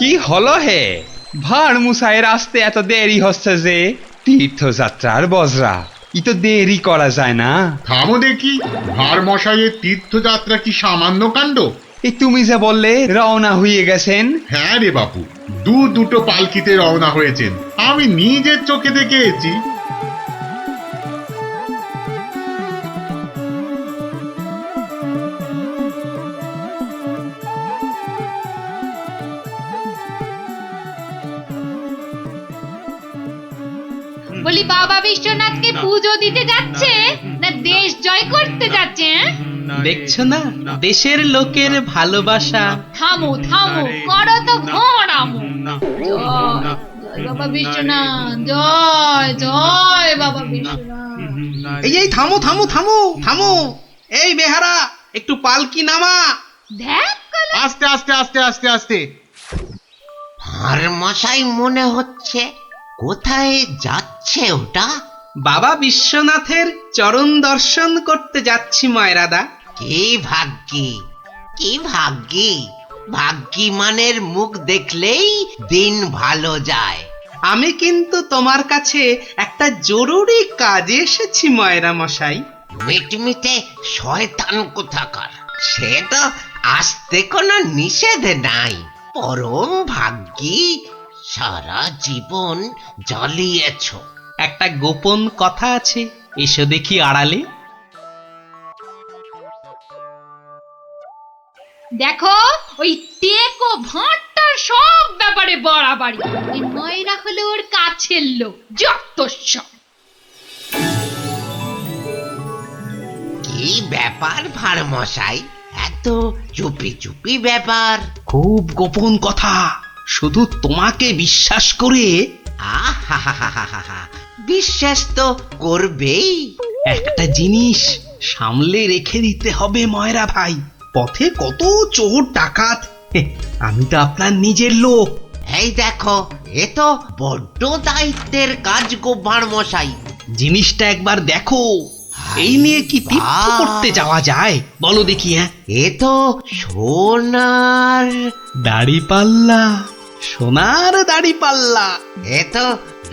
কি হলো হে? ভাঁড় মশাইয়ের আসতে এত দেরি হচ্ছে যে? তীর্থযাত্রার বজরা, ই তো দেরি করা যায় না। থামো দেখি, ভাঁড় মশাইয়ের তীর্থযাত্রা কি সামান্য কাণ্ড? এই তুমি যে বললে রওনা হয়ে গেছেন। হ্যাঁ রে বাপু, দুটো পালকিতে রওনা হয়েছেন, আমি নিজের চোখে দেখে এসেছি। বলি বাবা বিশ্বনাথকে পুজো দিতে যাচ্ছে না দেশ জয় করতে যাচ্ছে? দেখছো না দেশের লোকের ভালোবাসা। থামো থামো, করো তো ঘোড়ামো। জয় জয় বাবা বিশ্বনাথ, জয় জয় বাবা বিশ্বনাথ। এই থামো থামো থামো থামো, এই বেহারা একটু পালকি নামা। দেখ আস্তে আস্তে আস্তে আস্তে আস্তে। আর মশাই মনে হচ্ছে, কোথায় যাচ্ছে ওটা? বাবা বিশ্বনাথের চরণ দর্শন করতে যাচ্ছি ময়রাদা। কি ভাগ্যি, কি ভাগ্যি! ভাগ্যি মানের মুখ দেখলেই দিন ভালো যায়। আমি কিন্তু তোমার কাছে একটা জরুরি কাজে এসেছি ময়রা মশাই। মিটমিটে শয়তান কোথাকার, সে তো আসতে কোনো নিষেধ নাই। পরম ভাগ্যি, সারা জীবন জ্বালিয়েছ। একটা গোপন কথা আছে, এসো দেখি আড়ালে। দেখো, ওই টেকো ভাঁড়টার সব ব্যাপারে বাড়াবাড়ি। এই ময়রা হলো ওর কাছের লোক, যত সব। কি ব্যাপার ভাঁড় মশাই, এত চুপি চুপি ব্যাপার? খুব গোপন কথা, শুধু তোমাকে বিশ্বাস করে। আহা, বিশ্বাস তো করবেই। একটা জিনিস সামলে রেখে দিতে হবে ময়রা ভাই। পথে কত চোর ডাকাত, আমি তো আপনার নিজের লোক। এই দেখো, এ তো বড্ড দায়িত্বের কাজ গো ভাঁড় মশাই। জিনিসটা একবার দেখো, এই নিয়ে কি তীর্থ করতে যাওয়া যায় বলো দেখি? এ তো সোনার দাড়িপাল্লা, সোনার দাড়িপাল্লা। এ তো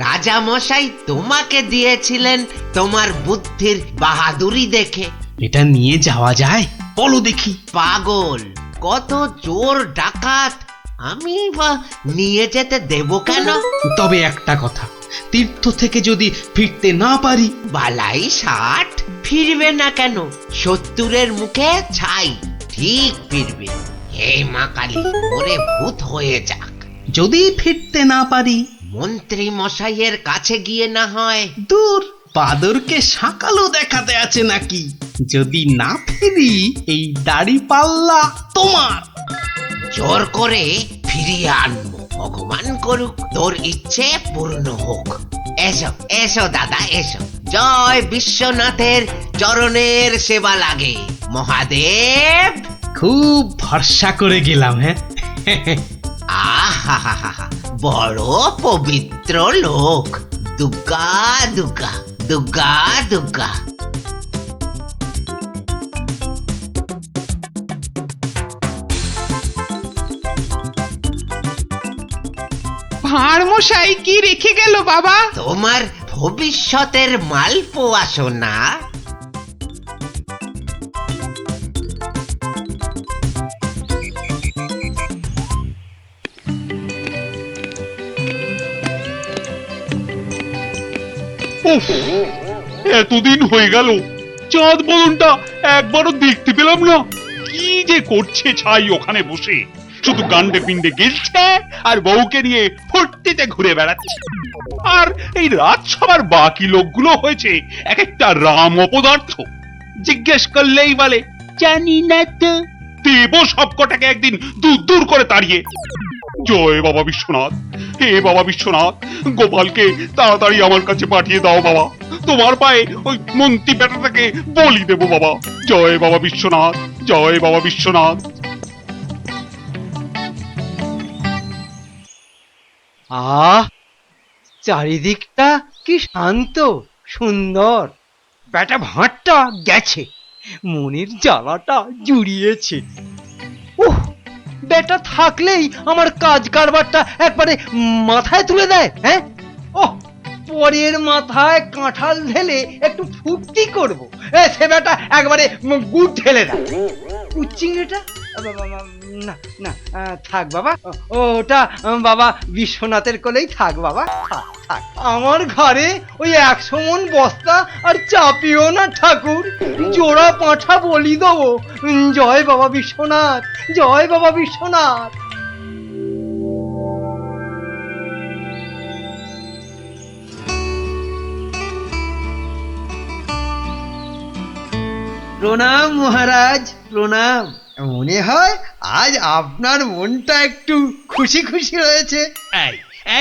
রাজা মশাই তোমাকে দিয়েছিলেন তোমার বুদ্ধির বাহাদুরি দেখে। এটা নিয়ে যাওয়া যায় বলো দেখি? পাগল, কত চোর ডাকাত, আমি বা নিয়ে যেতে দেব কেন? তবে একটা কথা, তীর্থ থেকে যদি ফিরতে না পারি? বালাই 60 ফিরবে না কেন? 70-এর মুখে ছাই, ঠিক ফিরবে। হে মা কালী, ওরে ভূত হয়ে যাক। যদি ফিরতে না পারি? মন্ত্রী মশাইয়ের কাছে গিয়ে না হয়। দূর, বাদরকে সাকালো দেখাতে আছে নাকি? যদি না ফিরি, এই দাড়িপাল্লা তোমার। জোর করে ফিরিয়ে আনবো, ভগবান করুক তোর ইচ্ছে পূর্ণ হোক। এসো এসো দাদা, এসো। জয় বিশ্বনাথের চরণের সেবা লাগে মহাদেব। খুব ভরসা করে গেলাম। আহা, বড় পবিত্র লোক। দুর্গা দুর্গা দুর্গা দুর্গা। ভাঁড় মশাই কি রেখে গেল বাবা? তোমার ভবিষ্যতের মালপোয়া সোনা। এতদিন হয়ে গেল, চাঁদ বদনটা একবারও দেখতে পেলাম না। কি যে করছে ছাই ওখানে বসে, শুধু গান্ডে পিণ্ডে গেলছে আর বউকে নিয়ে ফুর্তিতে ঘুরে বেড়াচ্ছে। আর এই রাজসভার বাকি লোকগুলো হয়েছে এক একটা রাম অপদার্থ। জিজ্ঞেস করলেই বলে জানি না তো। দেব সবকটাকে একদিন দূর দূর করে তাড়িয়ে। জয় বাবা বিশ্বনাথ, হে বাবা বিশ্বনাথ, গোপালকে তাড়াতাড়ি আমার কাছে পাঠিয়ে দাও বাবা। তোমার পায়ে ওই মন্ত্রী বেটাটাকে বলি দেব বাবা। জয় বাবা বিশ্বনাথ, জয় বাবা বিশ্বনাথ। আহ, চারিদিকটা কি শান্ত সুন্দর। বেটা ভাঁড়টা গেছে, মনের জ্বালাটা জুড়িয়েছে। উহ, বেটা থাকলেই আমার কাজ কারবারটা একবারে মাথায় তুলে দেয়। হ্যাঁ, ও পরের মাথায় কাঁঠাল ঢেলে একটু ফুর্তি করবো, সে বেটা একবারে গুড় ঢেলে দেয়। চিংড়িটা না না, থাক বাবা, ওটা বাবা বিশ্বনাথের কোলেই থাক বাবা, থাক থাক। আমার ঘরে ওই 100 মণ বস্তা আর চাপিও না ঠাকুর, জোড়া পাঁঠা বলি দেবো। জয় বাবা বিশ্বনাথ, জয় বাবা বিশ্বনাথ। প্রণাম মহারাজ, প্রণাম। মনে হয় আজ আপনার মনটা একটু খুশি খুশি রয়েছে।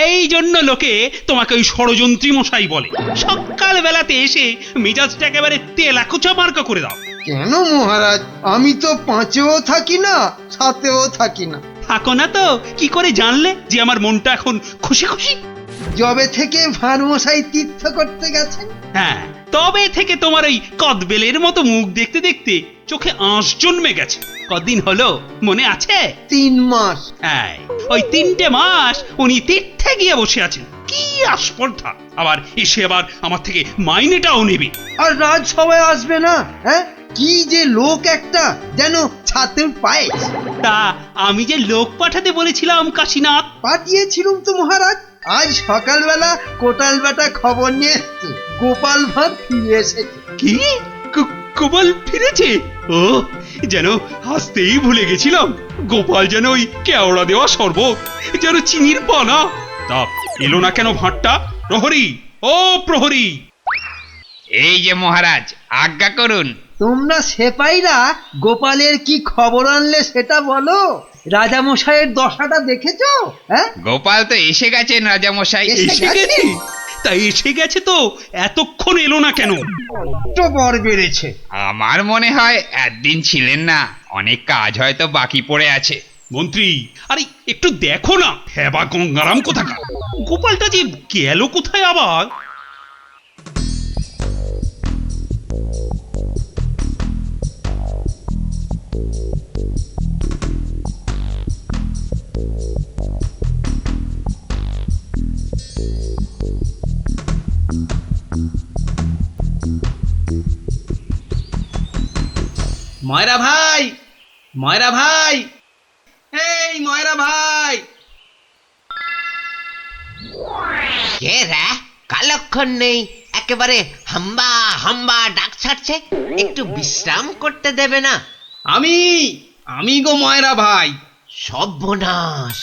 এই জন্য লোকে তোমাকে ওই ষড়যন্ত্রী মশাই বলে। সকাল বেলাতে এসে মেজাজটা একেবারে তেলাকুচা মার্কা করে দাও। কেন মহারাজ, আমি তো 5এও থাকি না, 7এও থাকি না। থাকো না তো কি করে জানলে যে আমার মনটা এখন খুশি খুশি? যবে থেকে ভাঁড় মশাই তীর্থ করতে গেছেন। হ্যাঁ, তবে থেকে তোমার ওই কদবেলের মতো মুখ দেখতে দেখতে চোখে আঁশ জন্মে গেছে। কদিন হলো মনে আছে? 3 মাস। হ্যাঁ, ওই 3টে মাস উনি তীর্থে গিয়ে বসে আছেন। কি আস্পর্ধা! আবার এসে আবার আমার থেকে মাইনেটাও নেবে। আর রাজসভায় আসবে না? হ্যাঁ, কি যে লোক একটা, যেন ছাতের পায়ে। তা আমি যে লোক পাঠাতে বলেছিলাম কাশীনাথ, পাঠিয়েছিলাম তো মহারাজ। আজ সকালবেলা কোটাল বেটা খবর নিয়ে এসছে, গোপাল ভাঁড় ফিরে এসেছে। কি গোপাল ফিরেছে? ও, যেন হাসতেই ভুলে গেছিলাম। গোপাল যেন ওই কেওড়া দেওয়া শরবত, যেন চিনির পানা। তা এলো না কেন ভাঁড়টা? প্রহরী, ও প্রহরী! এই যে মহারাজ, আজ্ঞা করুন। তোমরা সেপাইরা গোপালের কি খবর আনলে সেটা বলো। রাজামশাইয়ের দশাটা দেখেছো? হ্যাঁ, গোপাল তো এসে গেছেন রাজামশাই। এসে গেছে? তাই এসে গেছে তো এতক্ষণ এলো না কেন? তো বর বেড়েছে। আমার মনে হয় একদিন ছিলেন না, অনেক কাজ হয়তো বাকি পড়ে আছে। মন্ত্রী, আরে একটু দেখো না, হেবা গঙ্গারাম কোথাকার! গোপালটা যে গেল কোথায় আবার? ময়রা ভাই, ময়রা ভাই, এই ময়রা ভাই! কে রে? কালক্ষণ নেই, একেবারে হাম্বা হাম্বা ডাক ছাড়ছে। একটু বিশ্রাম করতে দেবে না? আমি গো ময়রা ভাই। সর্বনাশ!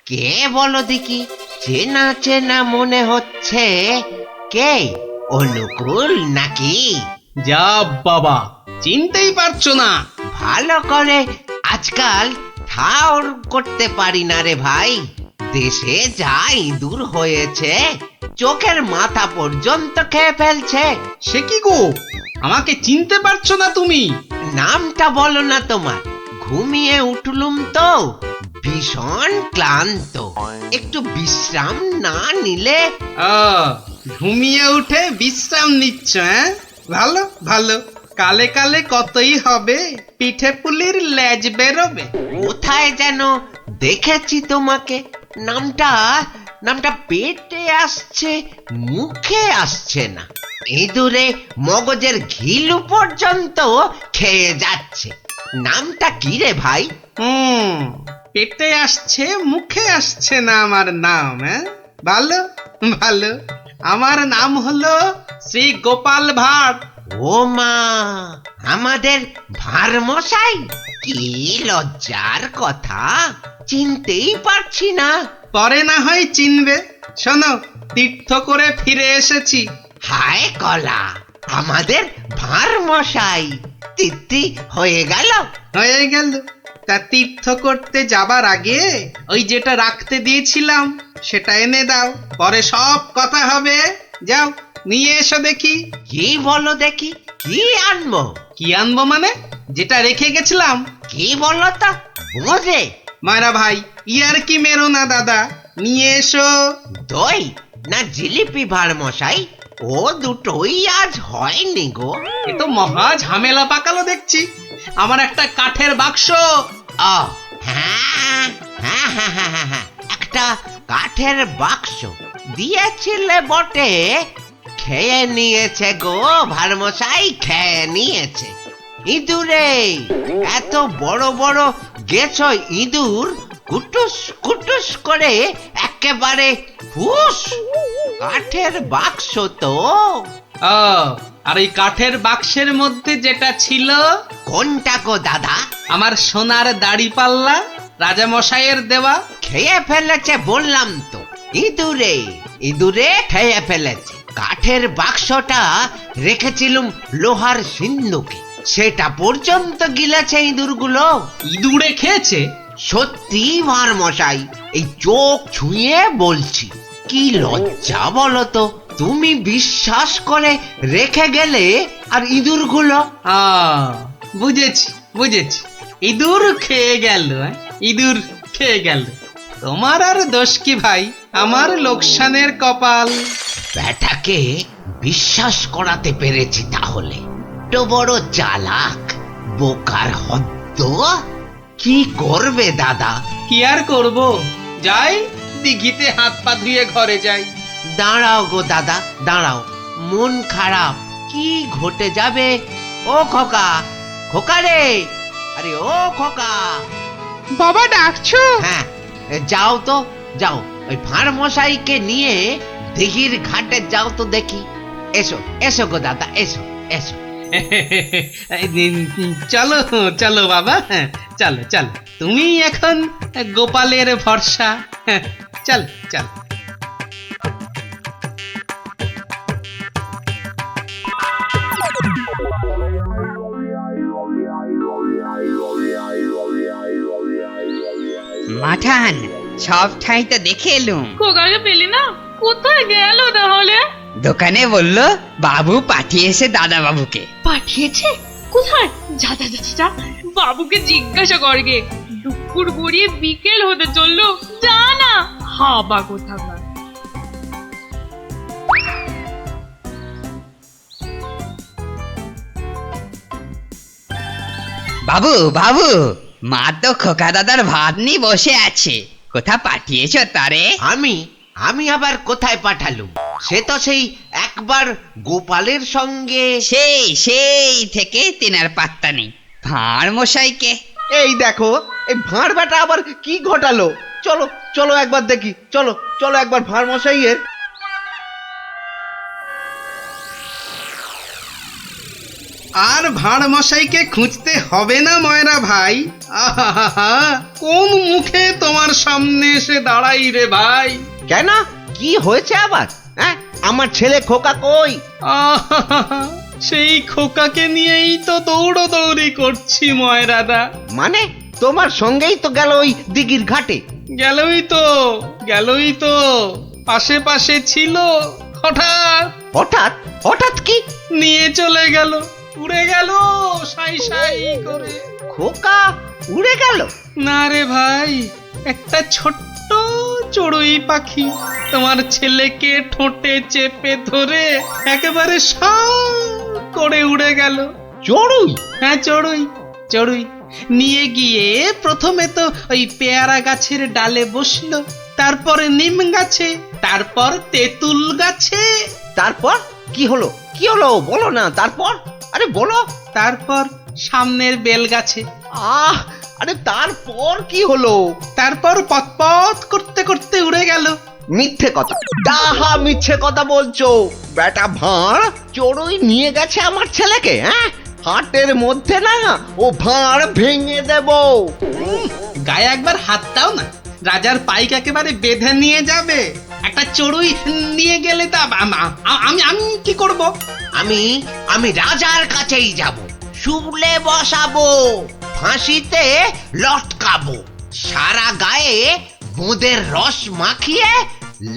কে বলো দেখি? চেনা চেনা মনে হচ্ছে। কে? অনুকূল নাকি? যা বাবা, চিনতেই পারছো না? ভালো করে আজকাল ঠাউর করতে পারি না রে ভাই। দেশে যা ইঁদুর হয়েছে, চোখের মাথা পর্যন্ত খেয়ে ফেলছে। সে কি গো, আমাকে চিনতে পারছো না তুমি? নামটা বলো না তোমার। ঘুমিয়ে উঠলুম তো, ভীষণ ক্লান্ত। একটু বিশ্রাম না নিলে। ঘুমিয়ে উঠে বিশ্রাম নিচ্ছ? হ্যাঁ, ভালো ভালো। কালে কালে কতই হবে, পিঠে পুলির লেজ বেরোবে। কোথায় যেন দেখেছি তোমাকে। নামটা পেটে আসছে, মুখে আসছে না। ইঁদুরে মগজের ঘিলু পর্যন্ত খেয়ে যাচ্ছে। নামটা কি রে ভাই? পেটে আসছে, মুখে আসছে না আমার নাম। হ্যাঁ, ভালো ভালো। আমার নাম হলো শ্রী গোপাল ভাঁড়। ও মা, আমাদের ভাঁড় মশাই! কি লজ্জার কথা, চিনতেই পারছি না। পরে না হয় চিনবে। শোনো, তীর্থ করে ফিরে এসেছি। হায় কলা, আমাদের ভাঁড় মশাই তিথি হয়ে গেল। হয়ে গেল। তা তীর্থ করতে যাবার আগে ওই যেটা রাখতে দিয়েছিলাম সেটা এনে দাও, পরে সব কথা হবে। যাও, নিয়ে এসো দেখি। কি বলো দেখি, কি আনবো? কি আনবো মানে? যেটা রেখে গেছিলাম। কি বলো তো? বোঝে ময়রা ভাই, ইয়ার কি মেরো না দাদা, নিয়ে এসো। দই না জিলিপি ভাঁড় মশাই? ও দুটোই আজ হয়নি গো। এ তো মহা ঝামেলা পাকালো দেখছি। আমার একটা কাঠের বাক্স। ও হ্যাঁ, হ্যাঁ, একটা কাঠের বাক্স দিয়েছিলে বটে, খেয়ে নিয়েছে গো ভারমশাই, খেয়ে নিয়েছে। ইঁদুরে, এত বড় বড় গেছ ইঁদুর, কুটুস কুটুস করে একেবারে ফুস। কাঠের বাক্স তো। ও, আর এই কাঠের বাক্সের মধ্যে যেটা ছিল, কোনটা গো দাদা? আমার সোনার দাড়ি পাল্লা, রাজা মশাইয়ের দেওয়া। খেয়ে ফেলেছে বললাম তো, ইঁদুরে ইঁদুরে খেয়ে ফেলেছে। কাঠের বাক্সটা রেখেছিলুম লোহার সিন্ধুকে, সেটা পর্যন্ত গিলেছে ইঁদুরগুলো। ইঁদুরে খেয়েছে? সত্যি ভারমশাই, এই চোখ ছুঁয়ে বলছি। কি লজ্জা বলো তো, তুমি বিশ্বাস করে রেখে গেলে আর ইঁদুরগুলো। বুঝেছি বুঝেছি, ইঁদুর খেয়ে গেল। ইঁদুর খেয়ে গেল। তোমার আর দোষ কি ভাই, আমার লোকসানের কপাল। ব্যাটাকে বিশ্বাস করাতে পেরেছি তাহলে। তো বড় চালাক, বোকার হদ্দ। কি করবে দাদা? কি আর করব, যাই দিঘিতে হাত পা ধুয়ে ঘরে যাই। দাঁড়াও গো দাদা, দাঁড়াও, মন খারাপ। কি ঘটে যাবে? ও খোকা, খোকা রে, আরে ও খোকা। বাবা ডাকছো? হ্যাঁ, যাও তো, যাও, ওই ভাঁড় মশাইকে নিয়ে দিঘির ঘাটে যাও তো দেখি। এসো এসো গো দাদা, এসো এসো। চলো চলো বাবা, চলো চলো, তুমি এখন গোপালের ভরসা। চল চল। মাঠান, সব ঠাই তো দেখে এলুম। খোকাকে পেলি না? কোথায় গেল তাহলে? দোকানে বললো বাবু পাঠিয়েছে দাদা বাবুকে। পাঠিয়েছে? কোথায়? যা যা যা যা, বাবুকে জিজ্ঞাসা করগে। দুপুর গড়িয়ে বিকেল হতে চললো, যা না। হাবা কোথাকার। বাবু বাবু, মা তো খোকা দাদার ভাত নিয়ে বসে আছে, কোথা পাঠিয়েছ তারে? আমি আমি আবার কোথায় পাঠালুম? সে তো সেই একবার গোপালের সঙ্গে। সেই থেকে তিনার পাত্তা নেই। ভাঁড় মশাইকে। এই দেখো, এই ভাঁড় বেটা আবার কি ঘটালো। চলো চলো একবার দেখি, চলো চলো একবার ভাঁড় মশাইয়ের। আর ভাঁড় মশাইকে খুঁজতে হবে না ময়রা ভাই। আহা, কোন মুখে তোমার সামনে এসে দাঁড়াই রে ভাই। কেন, কি হয়েছে আবার? হ্যাঁ, আমার ছেলে খোকা কই? আহা, সেই খোকাকে নিয়েই তো দৌড়ি করছি ময়রাদা। মানে তোমার সঙ্গেই তো গেল ওই দিঘির ঘাটে। গেলই তো আশেপাশে ছিল, হঠাৎ হঠাৎ হঠাৎ কি? নিয়ে চলে গেল, উড়ে গেল সাই সাই করে। খোকা উড়ে গেল? না রে ভাই, একটা ছোট্ট চড়ুই পাখি তোমার ছেলেকে ঠোঁটে চেপে ধরে একেবারে সাঁ করে উড়ে গেল। চড়ুই? হ্যাঁ, চড়ুই নিয়ে গিয়ে প্রথমে তো ওই পেয়ারা গাছের ডালে বসলো, তারপরে নিম গাছে, তারপর তেঁতুল গাছে। তারপর কি হলো? কি হলো বলো না, তারপর? আরে বলো। তারপর সামনের বেল গাছে। আরে তারপর কি হলো? তারপর পথ করতে করতে উড়ে গেল। মিথ্যে কথা, ডাহা মিথ্যে কথা বলছো। বেটা ভাঁড় চড়ুই নিয়ে গেছে আমার ছেলেকে। হ্যাঁ, হাটের মধ্যে না ও ভাঁড় ভেঙে দেব। গায়ে একবার হাত দাও না, রাজার পাইক একেবারে বেঁধে নিয়ে যাবে। একটা চড়ুই নিয়ে গেলে তা আমি কি করব? আমি রাজার কাছেই যাব, শুলে বসাবো, ফাঁসিতে লটকাবো, সারা গায়ে বোঁদের রস মাখিয়ে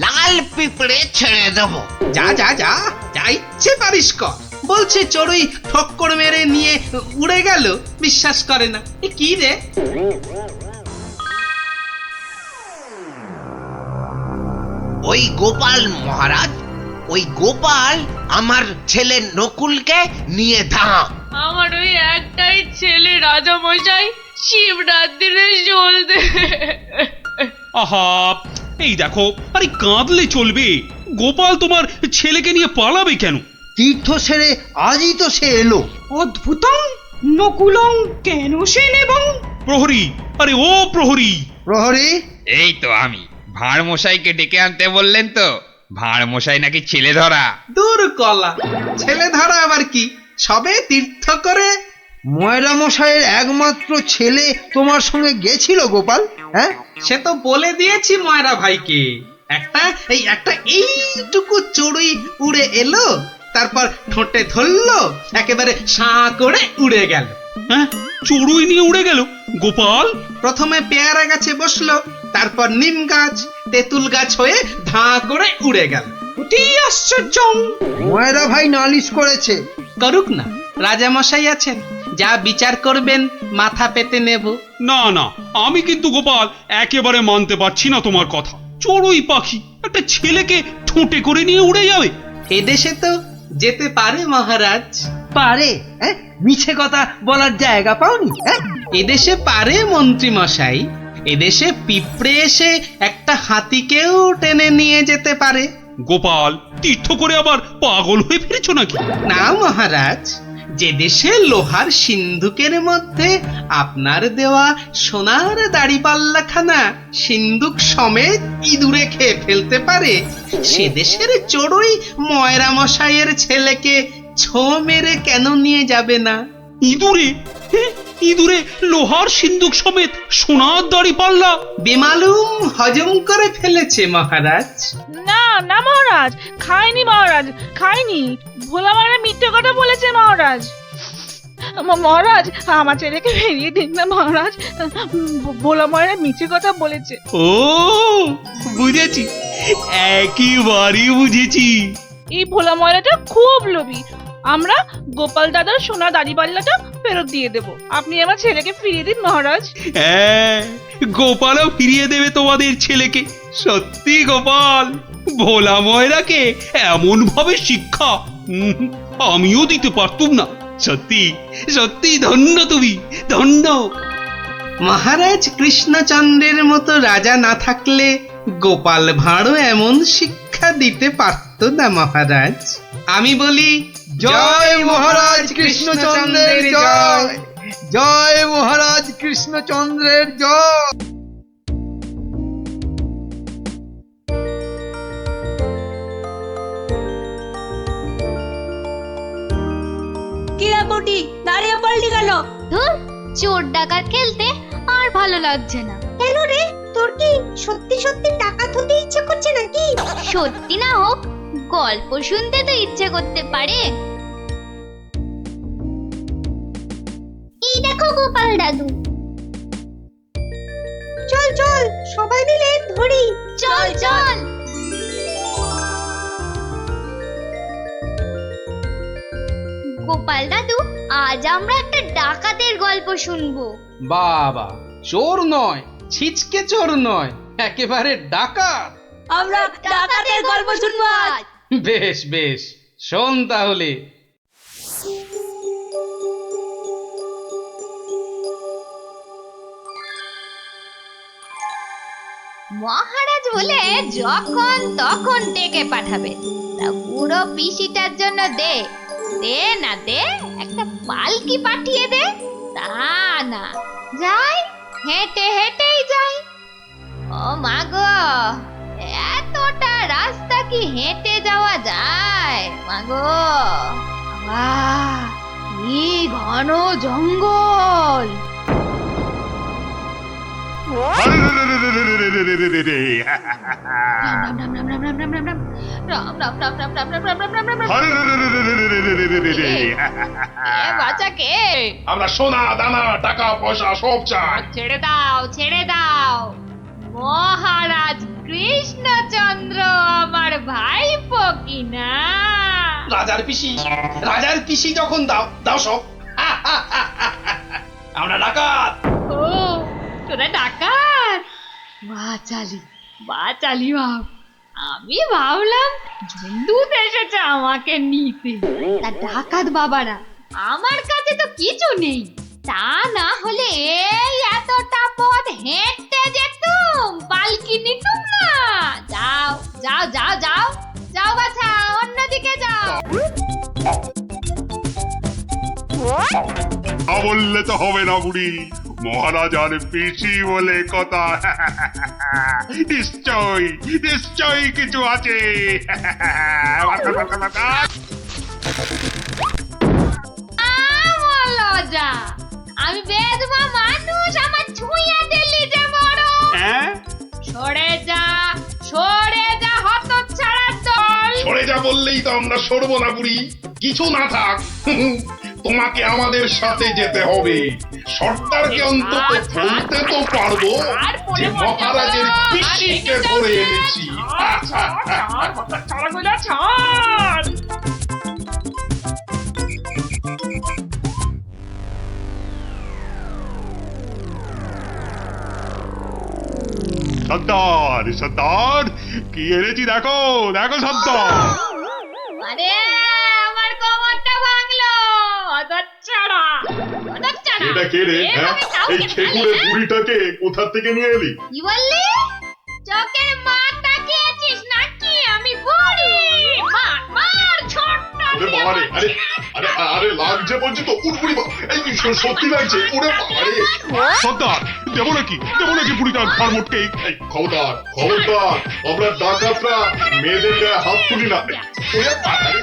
লাল পিঁপড়ে ছেড়ে দেবো। যা ইচ্ছে পারিস কর। বলছে চড়ুই ঠক্কর মেরে নিয়ে উড়ে গেল, বিশ্বাস করে না। এ কি রে? ওই গোপাল মহারাজ, ওই গোপাল আমার ছেলে নকুলকে নিয়ে ধাম। আমার ওই একটাই ছেলে রাজা মশাই, শিবরাত্রিরে চলতে আহা, এই দেখো, আরে কাঁদলে চলবে? গোপাল তোমার ছেলেকে নিয়ে পালাবে কেন? তীর্থ সেরে আজই তো সে এলো। অদ্ভুতং নকুলং কেন সে নেবং। প্রহরী, আরে ও প্রহরী! প্রহরী, এই তো আমি। ভাঁড় মশাইকে ডেকে আনতে বললেন তো? ভাঁড় মশাই নাকি ছেলে ধরা। দূর কলা, ছেলে ধরা আবার কি, সবে তীর্থ করে। ময়রা মশাইয়ের একমাত্র ছেলে তোমার সঙ্গে গেছিল গোপাল, হ্যাঁ? সে তো বলে দিয়েছি ময়রা ভাইকে। একটা এইটুকু চড়ুই উড়ে এলো, তারপর ঠোঁটে ধরলো, একেবারে সাঁ করে উড়ে গেল। হ্যাঁ, চড়ুই নিয়ে উড়ে গেল গোপাল? প্রথমে পেয়ারা গাছে বসলো, তারপর নিম গাছ, তেঁতুল গাছ হয়ে ধাঁ করে উড়ে গেল। অতি আশ্চর্য। ময়রা ভাই নালিশ করেছে। করুক না, রাজা মশাই আছেন, যা বিচার করবেন মাথা পেতে নেব। না না, আমি কিন্তু গোপাল একেবারে মানতে পারছি না তোমার কথা। চড়ুই পাখি একটা ছেলেকে ঠোঁটে করে নিয়ে উড়ে যাবে? এদেশে তো যেতে পারে মহারাজ। পারে? হ্যাঁ, মিছে কথা বলার জায়গা পাওনি? হ্যাঁ, এদেশে পারে মন্ত্রী মশাই। এদেশে পিঁপড়ে এসে একটা হাতিকেও টেনে নিয়ে যেতে পারে। গোপাল, তীর্থ করে আবার পাগল হয়ে ফিরেছ নাকি? না মহারাজ, যে দেশে লোহার সিন্ধুকের মধ্যে আপনার দেওয়া সোনার দাড়িপাল্লাখানা সিন্ধুক সমেত ইঁদুরে খেয়ে ফেলতে পারে, সে দেশের চড়ুই ময়রা মশাইয়ের ছেলেকে ছো মেরে কেন নিয়ে যাবে না? ইঁদুরে? ইঁদুরে লোহার সিন্ধুক সমেত সোনার দাড়ি পাল্লা? বেমালুম হজম করে ফেলেছে মহারাজ। না না মহারাজ, খাইনি মহারাজ, খাইনি। ভোলা মারা মিথ্যে কথা বলেছে মহারাজ। মহারাজ, আমার ছেলেকে ফিরিয়ে দিন না মহারাজ। ভোলা মারা মিথ্যে কথা বলেছে। ও, বুঝেছি, একেবারে বুঝেছি। এই ভোলা ময়রাটা খুব লোভী। আমরা গোপাল দাদার সোনা দাড়িপাল্লাটা ফেরত দিয়ে দেব। আপনি আমার ছেলেকে ফিরিয়ে দিন মহারাজ। হ্যাঁ, গোপালও ফিরিয়ে দেবে তোমাদের ছেলেকে। সত্যি গোপাল, ভোলা ময়রাকে এমন ভাবে শিক্ষা আমিও দিতে পারতুম না। সত্যি সত্যি ধন্য তুমি, ধন্য। মহারাজ কৃষ্ণচন্দ্রের মতো রাজা না থাকলে গোপাল ভাঁড়ও এমন শিক্ষা দিতে পারত না মহারাজ। আমি বলি জয় মহারাজ কৃষ্ণচন্দ্রের জয়, জয় মহারাজ কৃষ্ণচন্দ্রের জয়। কিরাপটি দাঁড়িয়ে পড়লি কেন? ধুর, চোর ডাকাত খেলতে আর ভালো লাগছে না। কেন রে, তোর কি সত্যি সত্যি টাকা তুলতে ইচ্ছে করছে নাকি? সত্যি না হোক, গল্প শুনতে তো ইচ্ছে করতে পারে। এই দেখো গোপাল দাদু। চল চল, সবাই মিলে ধরি। চল চল। গোপাল দাদু, আজ আমরা একটা ডাকাতের গল্প শুনবো। বাবা, চোর নয়, ছিচকে চোর নয়, একেবারে ডাকাত। আমরা ডাকাতের গল্প শুনবো আজ। বেশ বেশ, শোন তাহলে। মহারাজ বলে যখন তখন ডেকে পাঠাবে, তা বুড়ো পিসিটার জন্য দে দে না দে একটা পালকি পাঠিয়ে দে। তা না, যাই হেঁটে হেঁটেই যাই। ও মা গো, এতটা রাস্তা কি হেঁটে যাওয়া যায়? মা গো, কি ঘন জঙ্গল। আমরা সোনা দানা টাকা পয়সা সব চাই। ছেড়ে দাও ছেড়ে দাও, মহারাজ কৃষ্ণচন্দ্র আমার ভাইপো কিনা। রাজার পিসি যখন দাও দাও সব। আমরা ডাকাত। ও, তোরা ডাকাত? বাচালি বাচালি ভাব। আমি ভাবলাম ঝুন্ডুত এসেছে আমাকে নিতে। তা ডাকাত বাবারা, আমার কাছে তো কিছু নেই। তা না হলে এই এতটা পথ হেঁটে যেতুম পালকি কি নিতুম না? যাও যাও যাও যাও যাও বাছা, অন্যদিকে যাও। বললে তো হবে না বুড়ি, মহারাজার পিসি বলে কথা। নিশ্চয় নিশ্চয়ই কিছু আছে। লজা, আমি বেদমা মানুষ, আমার ছুঁয়া দিলি যে বড়। সরে যা হতচ্ছাড়া দল। সরে যা বললেই তো আমরা সরবো না বুড়ি, কিছু না থাক। তোমাকে আমাদের সাথে যেতে হবে। সর্দারকে অন্তত বলতে তো পারবো যে মহারাজের পিসিকে ধরে এনেছি। সর্দার সর্দার, কি এনেছি দেখো দেখো সর্দার। আরে আমার কোমরটা ভাঙলো, হতচ্ছাড়া। এটা কে রে? এই খেকুড়ে বুড়িটাকে কোথা থেকে নিয়ে এলি? কি বললি? চোখের মাথা খেয়েছিস নাকি? আমি বুড়ি? মার ছোট্ট। আরে আরে আরে লাগছে বলছি তো। এই সত্যি লাগছে। ওরে বাবারে সর্দার, দেবো নাকি বুড়িটার ঘর মোটকে? খবরদার খবরদার, আমরা ডাকাতরা মেয়েদের গায়ে হাত তুলি না। ওরে বাবারে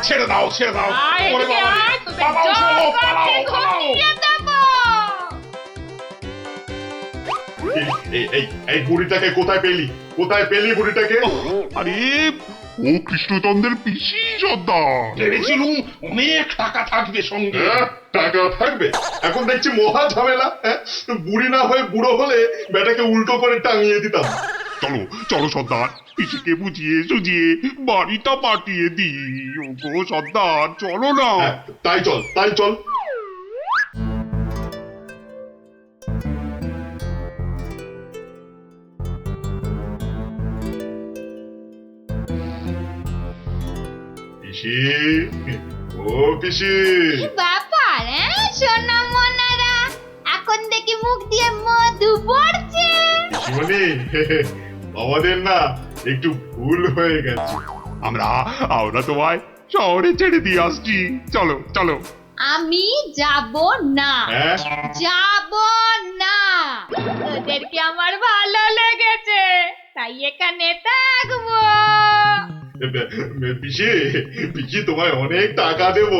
ছেড়ে দাও ছেড়ে দাও। এই বুড়িটাকে কোথায় পেলি বুড়িটাকে? আরে ও কৃষ্ণচন্দ্রের পিসি সর্দার। ভেবেছিলুম অনেক টাকা থাকবে সঙ্গে। টাকা থাকবে? এখন দেখছি মহা ঝামেলা। বুড়ি না হয়ে বুড়ো হলে বেটাকে উল্টো করে টাঙিয়ে দিতাম। চলো চলো সর্দার, পিসিকে বুঝিয়ে সুঝিয়ে বাড়িটা পাঠিয়ে দিই। ওগো সর্দার, চলো না। তাই চল। পিসি, ও পিসি। ব্যাপার সোনা মনারা, এখন দেখি মুখ দিয়ে মধু পড়ছে। পিসিমণি, আমাদের না একটু ভুল হয়ে গেছে। আমরা তোমায় শহরে ছেড়ে দিয়ে আসছি। চলো চলো। আমি যাব না, তোদেরকে আমার ভালো লেগেছে, তাই এখানে থাকবো। পিসি তোমায় অনেক টাকা দেবো,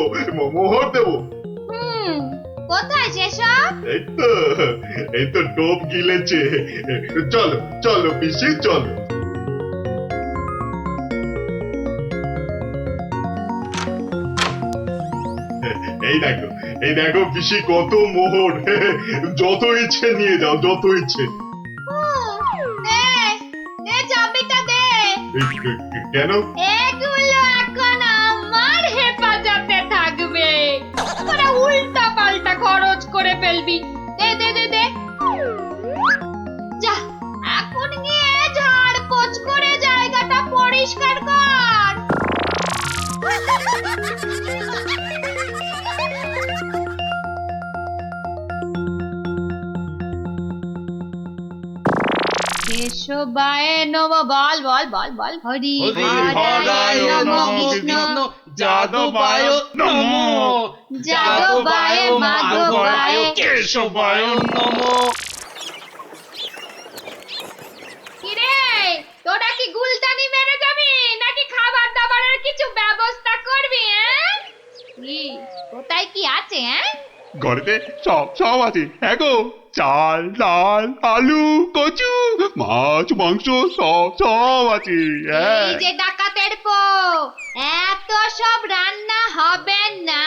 মোহর দেবো। কোথায় সেসব? এই তো টোপ গিলেছে। চলো পিসি চলো। এই দেখো পিসি, কত মোহর। যত ইচ্ছে নিয়ে যাও, যত ইচ্ছে। চাবিটা দে। কেন? এগুলো এখন আমার হেফাজতে থাকবে, তোরা উল্টা পাল্টা খরচ করে ফেলবি। দে যা, এখন গিয়ে ঝাড় পোছ করে জায়গাটা পরিষ্কার কর। কেশবায় নম, বল হরি হরায় নম, কৃষ্ণ যাদবায় নমো, যাদবায় মাধবায় কেশবায় নমো। কিরে, তোরা কি গুলতানি মেরে যাবি নাকি খাবার দাবারের কিছু ব্যবস্থা করবি? কি কোথায় কি আছে? ঘরেতে সব আছে। গো, চাল ডাল আলু কচু মাছ মাংস সব আছে। এই যে ডাকাতের পো, এত সব রান্না হবে না।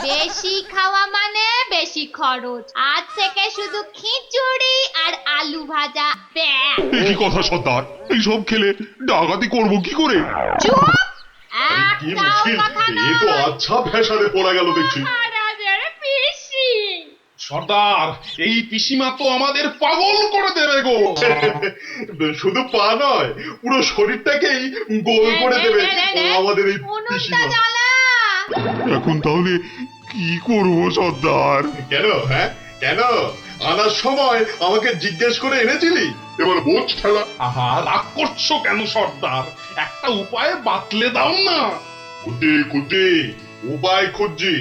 বেশি খাওয়া মানে বেশি খরচ। আজ থেকে শুধু খিচুড়ি আর আলু ভাজা। কি কথা সর্দার, এইসব খেলে ডাকাতি করবো কি করে? চুপ, কি মুশকিল, এ তো আচ্ছা ভেসারে পড়া গেল দেখছি। মহারাজের পিসি সর্দার, এই পিসিমা তো আমাদের পাগল করে দেবে গো। শুধু পা নয়, পুরো শরীরটাকেই গোল করে দেবে আমাদের এই পিসিমা। এখন তাহলে কি করবো সর্দার? কেন হ্যাঁ কেন আনার সময় আমাকে জিজ্ঞেস করে এনেছিলি? এবার বোঝ ঠেলা। আহা, রাগ করছো কেন সর্দার? একটা উপায় বাতলে দাও না। কুটি কুটি উপায় খুঁজছি।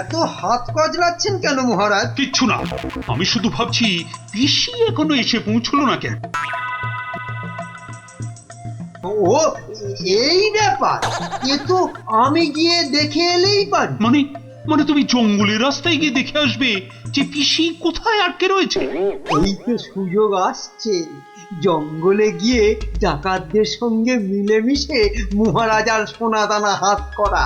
এত হাত কজলাচ্ছেন কেন মহারাজ? কিচ্ছু না, আমি শুধু ভাবছি পিসি এখনো এসে পৌঁছলো না কেন। ও এই ব্যাপার, এ তো আমি গিয়ে দেখে এলেই পারি। মানে মানে তুমি জঙ্গলের রাস্তায় গিয়ে দেখে আসবে যে পিসি কোথায় আটকে রয়েছে? এই তো সুযোগ আসছে, জঙ্গলে গিয়ে ডাকাতদের সঙ্গে মিলেমিশে মহারাজার সোনাদানা হাত করা।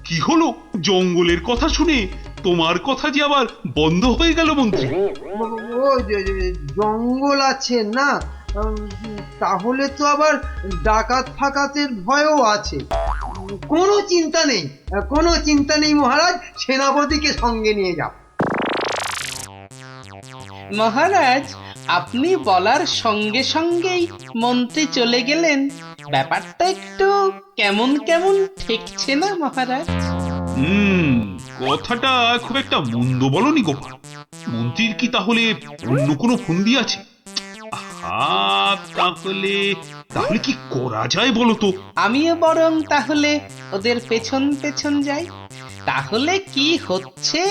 কি হলো? জঙ্গলের কথা শুনে তোমার কথা যে আবার বন্ধ হয়ে গেল মন্ত্রী? ও জঙ্গল আছে না, তাহলে তো আবার ডাকাত ফাকাতের ভয়ও আছে। কোনো চিন্তা নেই, কোনো চিন্তা নেই মহারাজ, সেনাপতিকে সঙ্গে নিয়ে যাও। মহারাজ, আপনি বলার সঙ্গে সঙ্গেই মন্ত্রী চলে গেলেন। ব্যাপারটা একটু কেমন কেমন ঠেকছে না মহারাজ? কথাটা খুব একটা মন্দ বলনি গোপাল। মন্ত্রীর কি তাহলে অন্য কোনো ফন্দি আছে? তাহলে তাহলে কি করা যায় বলো তো? আমিও বরং তাহলে ওদের পেছন পেছন যাই, তাহলে কি হচ্ছে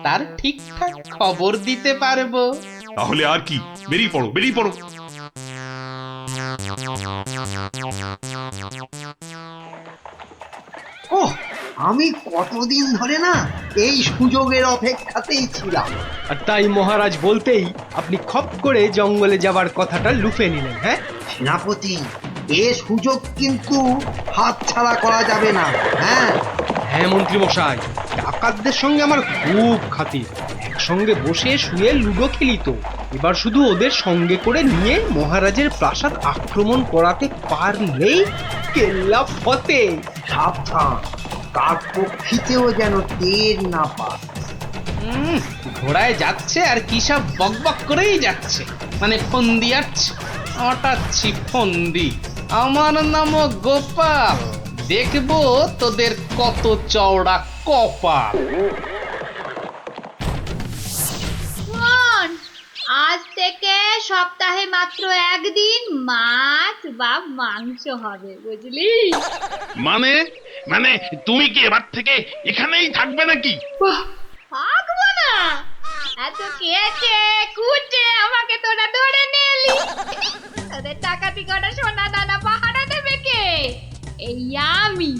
তার ঠিকঠাক খবর দিতে পারবো। তাহলে আর কি, বেরিয়ে পড়ো বেরিয়ে পড়ো। ওহ, আমি কতদিন ধরে না এই সুযোগের অপেক্ষাতেই ছিলাম। আর তাই মহারাজ বলতেই আপনি খপ করে জঙ্গলে যাবার কথাটা লুফে নিলেন। হ্যাঁ সেনাপতি, এ সুযোগ কিন্তু হাতছাড়া করা যাবে না। হ্যাঁ হ্যাঁ মন্ত্রী মশাই, ডাকাতদের সঙ্গে আমার খুব খাতির। একসঙ্গে বসে শুয়ে লুডো খেলি তো। এবার শুধু ওদের সঙ্গে করে নিয়ে মহারাজের প্রাসাদ আক্রমণ করাতে পারলেই কেল্লা ফতে। সাবধান, কাক পক্ষীতেও যেন টের না পায়। ঘোড়ায় যাচ্ছে আর কি সব বকবক করেই যাচ্ছে, মানে ফন্দি আটছে, আটাচ্ছি ফন্দি। আমার নাম গোপাল, দেখবো তোদের কত চওড়া কপাল। শোন, আজ থেকে সপ্তাহে মাত্র একদিন মাছ বা মাংস হবে, বুঝলি? মানে মানে তুমি কি এবার থেকে এখানেই থাকবে নাকি? থাকবো না? এত কেটে কুটে আমাকে তোরা ধরে নিয়ে এলি। তোদের টাকাতি কটা সোনা দানা পাহারা দেবে কে? এই আমি,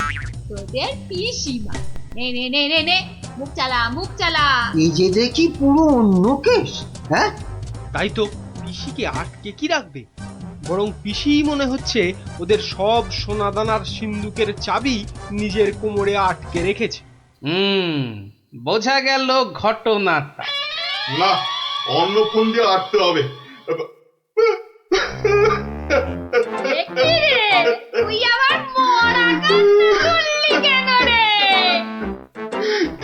তোদের পিসিমা। নে নে নে নে নে, মুখ চালা মুখ চালা। এই যে দেখি পুরো অন্য কেস। হ্যাঁ তাই তো, পিসিকে আটকে কি রাখবে? বরং পিসি মনে হচ্ছে ওদের সব সোনাদানার সিন্ধুকের চাবি নিজের কোমরে আটকে রেখেছে। বোঝা গেল ঘটনাটা। না, অন্য ফোন দিয়ে আটতে হবে। দেখি রে, তুই আবার মরা কান্না করলি কেন রে?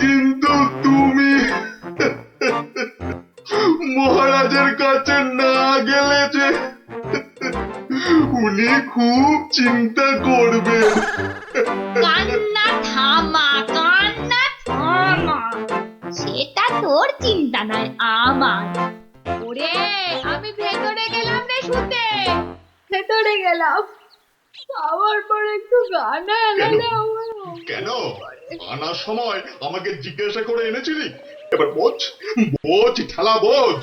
কিন্তু তুমি মহারাজের কাছে না গেলে যে উনি খুব চিন্তা করবেন। কান্না থামা, কান্না থামা। সেটা তোর চিন্তা নয়, আমার। ওরে, আমি ভেতরে গেলাম রে শুতে, ভেতরে গেলাম। আবার পরে একটু গানা এলাম। কেন আনার সময় আমাকে জিজ্ঞাসা করে এনেছিলি? এবার বোঝ বোঝ ঠেলা বোঝ।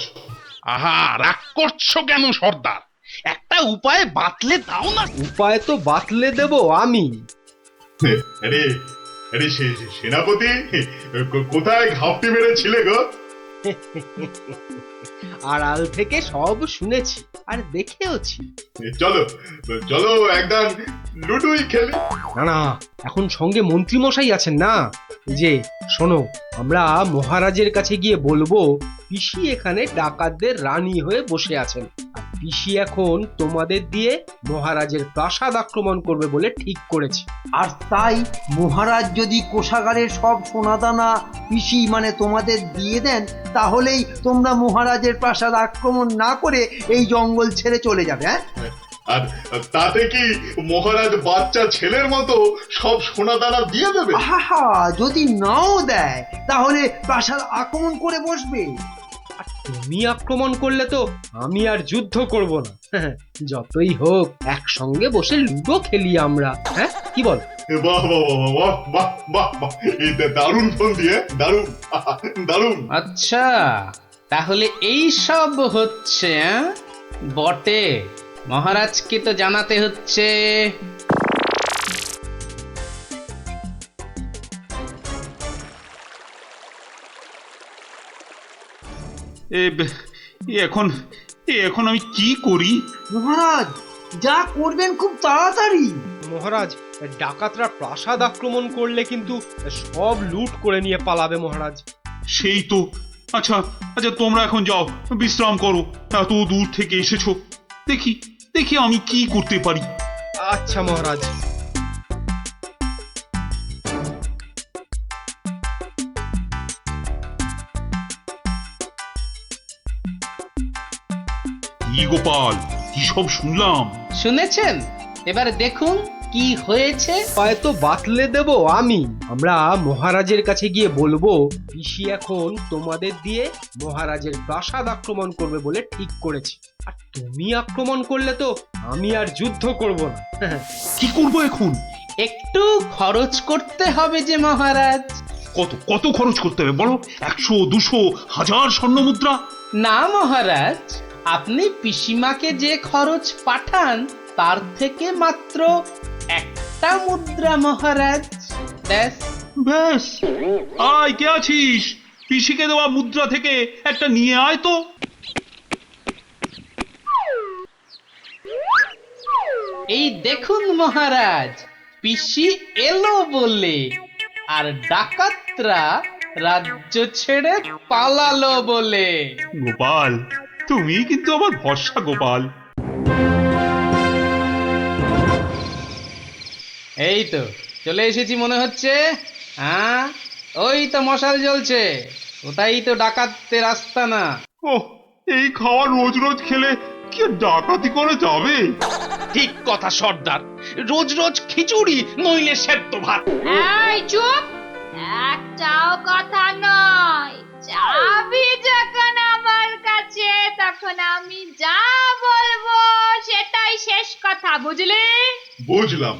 আহা, রাগ করছো কেন সর্দার? একটা উপায় বাতলে দাও না। উপায় তো বাতলে দেব আমি। আরে আরে সেনাপতি, কোথায় ঘাপটি মেরেছিলে গো? আড়াল থেকে সব শুনেছি আর দেখেওছি। চলো চলো একদম লুডুই খেলি। না না, এখন সঙ্গে মন্ত্রী মশাই আছেন না। যে শোনো, আমরা মহারাজের কাছে গিয়ে বলবো পিসি এখানে ডাকাতদের রানী হয়ে বসে আছেন আর পিসি এখন তোমাদের দিয়ে মহারাজের প্রাসাদ আক্রমণ করবে বলে ঠিক করেছে। আর তাই মহারাজ যদি কোষাগারের সব সোনাদানা পিসি মানে তোমাদের দিয়ে দেন, তাহলেই তোমরা মহারাজের প্রাসাদ আক্রমণ না করে এই জঙ্গল ছেড়ে চলে যাবে। হ্যাঁ, আর তাতে কি মহারাজ বাচ্চা ছেলের মতো সব সোনা দানা দিয়ে দেবে? আহা, যদি নাও দেয় তাহলে প্রাসাদ আক্রমণ করে বসবে। আর তুমি আক্রমণ করলে তো আমি আর যুদ্ধ করব না, যতই হোক একসঙ্গে বসে লুডো খেলি আমরা। হ্যাঁ, কি বল? বাহ বাহ বাহ বাহ বাহ বাহ বাহ, এই দারুণ ফোন দিয়ে, দারুণ দারুণ। আচ্ছা, তাহলে এই সব হচ্ছে বটে। মহারাজকে তো জানাতে হচ্ছে। এখন আমি কি করি? মহারাজ, যা করবেন খুব তাড়াতাড়ি। মহারাজ, ডাকাতরা প্রাসাদ আক্রমণ করলে কিন্তু সব লুট করে নিয়ে পালাবে মহারাজ। সেই তো। আচ্ছা আচ্ছা, তোমরা এখন যাও, বিশ্রাম করো। এত দূর থেকে এসেছো, দেখি দেখি আমি কি করতে পারি। আচ্ছা মহারাজ। কি গোপাল, কি সব শুনলাম? শুনেছেন? এবার দেখুন কি হয়েছে। হয়তো বাতলে দেব আমি। আমরা মহারাজের কাছে গিয়ে বলবো পিসি এখন তোমাদের দিয়ে মহারাজের প্রাসাদ আক্রমণ করবে বলে ঠিক করেছে। আর তুমি আক্রমণ করলে তো আমি আর যুদ্ধ করব না। কি করব এখন? একটু খরচ করতে হবে যে মহারাজ। কত কত খরচ করতে হবে বলো? 100, 200, 1000 স্বর্ণ মুদ্রা? না মহারাজ, আপনি পিসিমাকে যে খরচ পাঠান তার থেকে মাত্র একটা মুদ্রা মহারাজ। ব্যাস ব্যাস। আয়, কে আছিস? পিসিকে দেওয়া মুদ্রা থেকে একটা নিয়ে আয় তো। এই দেখুন মহারাজ, পিসি এলো বলে, আর ডাকাতরা রাজ্য ছেড়ে পালালো বলে। গোপাল, তুমি কিন্তু আমার ভরসা গোপাল। এই তো চলে এসেছি মনে হচ্ছে। হ্যাঁ, ওই তো মশাল জ্বলছে, ওটাই তো ডাকাতদের আস্তানা। ও, এই খাওয়া রোজ রোজ খেলে কি আর ডাকাতি করে যাবে? ঠিক কথা সর্দার, রোজ রোজ খিচুড়ি নইলে সেদ্ধ ভাত। এই চুপ, একটাও কথা নয়। চাবি যখন আমার কাছে, তখন আমি যা বলবো সেটাই শেষ কথা, বুঝলি? বুঝলাম।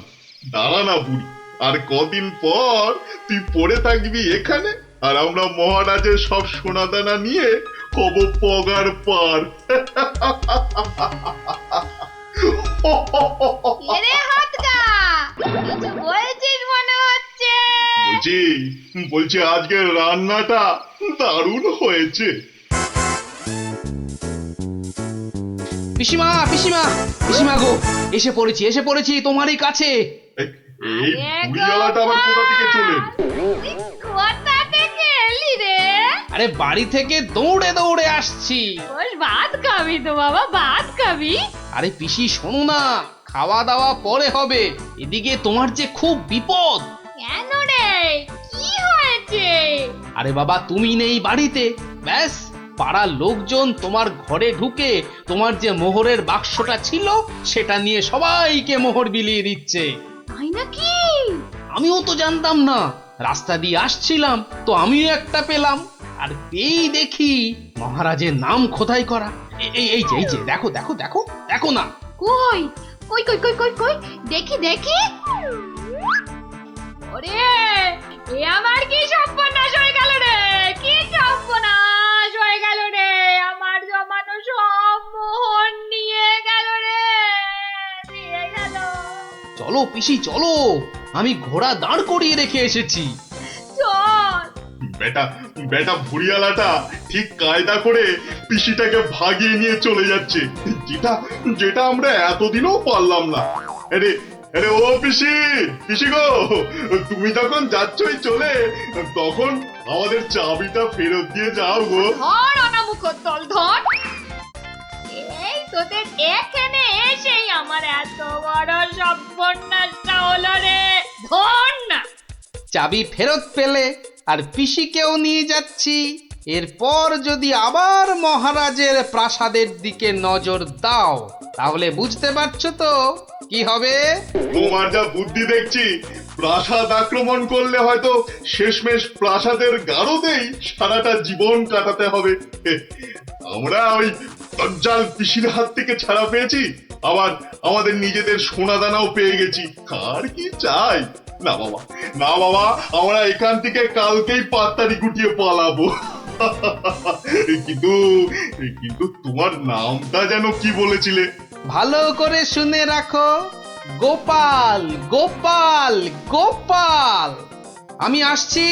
দাঁড়া না বুড়ি, আর কদিন পর তুই পড়ে থাকবি এখানে, আর আমরা মহারাজের সব সোনাদানা নিয়ে হব পগার পার। এরে হাতটা, কিছু বলছিস মনে হচ্ছে। বলছি আজকের রান্নাটা দারুণ হয়েছে। পিসিমা পিসিমা পিসিমা গো, এসে পড়েছি তোমারই কাছে। এই বুড়িওয়ালাটা আবার কোথা থেকে চলে? কোথা থেকে এলি রে? আরে বাড়ি থেকে দৌড়ে দৌড়ে আসছি। বল, ভাত খাবি তো বাবা, ভাত খাবি? আরে পিসি শোনো না, খাওয়া দাওয়া পরে হবে। এদিকে তোমার যে খুব বিপদ। কেন রে, কি হয়েছে? আরে বাবা, তুমি নেই বাড়িতে, ব্যাস পাড়ার লোকজন তোমার ঘরে ঢুকে তোমার যে মোহরের বাক্সটা ছিল সেটা নিয়ে সবাইকে মোহর বিলিয়ে দিচ্ছে। তাই নাকি? আমিও তো জানতাম না, রাস্তা দিয়ে আসছিলাম তো আমিও একটা পেলাম, আর পেয়েই দেখি মহারাজের নাম খোদাই করা। এই যে দেখো দেখো দেখো দেখো না। কই কই কই কই কই কই, দেখি দেখি। ওরে, এ আমার কি সর্বনাশ হয়ে গেল রে, কি সর্বনাশ হয়ে গেল রে, আমার জমানো সব মোহর নিয়ে গেল রে, নিয়ে গেল। চলো পিসি চলো, আমি ঘোড়া দাঁড় করিয়ে রেখে এসেছি। চল। বেটা বেটা ভুড়িয়ালাটা ঠিক কায়দা করে পিসিটাকে ভাগিয়ে নিয়ে চলে যাচ্ছে, যেটা যেটা আমরা এতদিনও পারলাম না। আরে আরে ও পিসি, পিসি গো, তুমি যখন যাচ্ছই চলে তখন আমাদের চাবিটা ফেরত দিয়ে যাও গো। ধর অনামুখ দল ধর। এই তোদের এখানে এসেই আমার এত বড় সর্বনাশটা হলো রে। ধর না। চাবি ফেরত পেলে আর পিসিকেও নিয়ে যাচ্ছি। এরপর যদি আবার মহারাজের প্রাসাদের দিকে নজর দাও তাহলে বুঝতে পারছো তো কি হবে। তোমার যা বুদ্ধি দেখছি, প্রাসাদ আক্রমণ করলে হয়তো শেষমেশ প্রাসাদের গারদেই সারাটা জীবন কাটাতে হবে। আমরা ওই দজ্জাল পিসির হাত থেকে ছাড়া পেয়েছি, আবার আমাদের নিজেদের সোনাদানাও পেয়ে গেছি। আর কি চাই? না বাবা, না বাবা, আমরা এখান থেকে কালকেই পাত্তারি গুটিয়ে পালাবো। কিন্তু কিন্তু তোমার নামটা যেন কি বলেছিলে? ভালো করে শুনে রাখো, গোপাল গোপাল গোপাল। আমি আসছি।